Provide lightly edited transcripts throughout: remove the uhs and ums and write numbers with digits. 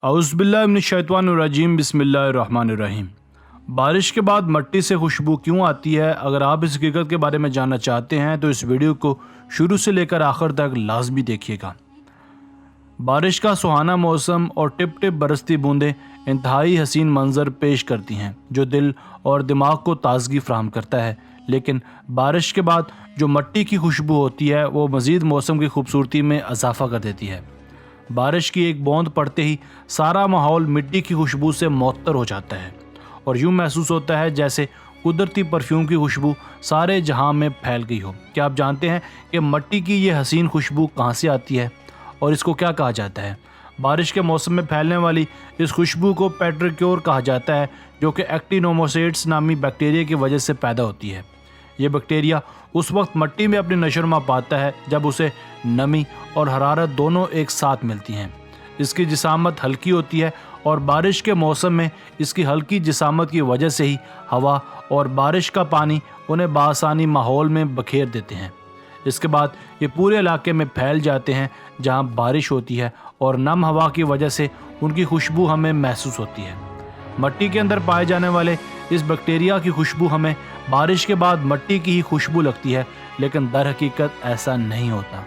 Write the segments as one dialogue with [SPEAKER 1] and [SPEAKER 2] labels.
[SPEAKER 1] औज़ुबिल्लाहिमिनश्शैतानिर्रजीम बिस्मिल्लाहिर्रहमानिर्रहीम। बारिश के बाद मट्टी से खुशबू क्यों आती है? अगर आप इस हकीकत के बारे में जानना चाहते हैं तो इस वीडियो को शुरू से लेकर आखिर तक लाजमी देखिएगा। बारिश का सुहाना मौसम और टिप टिप बरसती बूंदें इंतहाई हसीन मंजर पेश करती हैं जो दिल और दिमाग को ताजगी फराहम करता है। लेकिन बारिश के बाद जो मट्टी की खुशबू होती है वो मज़ीद मौसम की खूबसूरती में इजाफा कर देती है। बारिश की एक बूंद पड़ते ही सारा माहौल मिट्टी की खुशबू से मुअत्तर हो जाता है और यूँ महसूस होता है जैसे कुदरती परफ्यूम की खुशबू सारे जहां में फैल गई हो। क्या आप जानते हैं कि मट्टी की ये हसीन खुशबू कहाँ से आती है और इसको क्या कहा जाता है? बारिश के मौसम में फैलने वाली इस खुशबू को पेट्रिक्योर कहा जाता है जो कि एक्टिनोमोसेट्स नामी बैक्टीरिया की वजह से पैदा होती है। ये बैक्टीरिया उस वक्त मट्टी में अपनी नशोनुमा पाता है जब उसे नमी और हरारत दोनों एक साथ मिलती हैं। इसकी जिसामत हल्की होती है और बारिश के मौसम में इसकी हल्की जिसामत की वजह से ही हवा और बारिश का पानी उन्हें बासानी माहौल में बखेर देते हैं। इसके बाद ये पूरे इलाके में फैल जाते हैं जहां बारिश होती है और नम हवा की वजह से उनकी खुशबू हमें महसूस होती है। मट्टी के अंदर पाए जाने वाले इस बैक्टीरिया की खुशबू हमें बारिश के बाद मट्टी की ही खुशबू लगती है, लेकिन दर हकीकत ऐसा नहीं होता।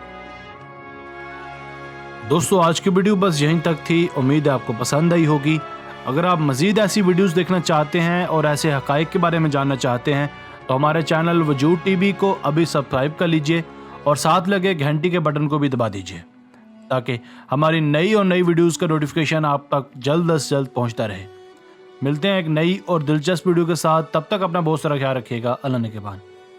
[SPEAKER 1] दोस्तों, आज की वीडियो बस यहीं तक थी। उम्मीद है आपको पसंद आई होगी। अगर आप मज़ीद ऐसी वीडियोस देखना चाहते हैं और ऐसे हक़ाइक़ के बारे में जानना चाहते हैं तो हमारे चैनल वजूद टीवी को अभी सब्सक्राइब कर लीजिए और साथ लगे घंटी के बटन को भी दबा दीजिए ताकि हमारी नई और नई वीडियोज़ का नोटिफिकेशन आप तक जल्द से जल्द पहुँचता रहे। मिलते हैं एक नई और दिलचस्प वीडियो के साथ। तब तक अपना बहुत सारा ख्याल रखिएगा। अल्लाह ने के बाद।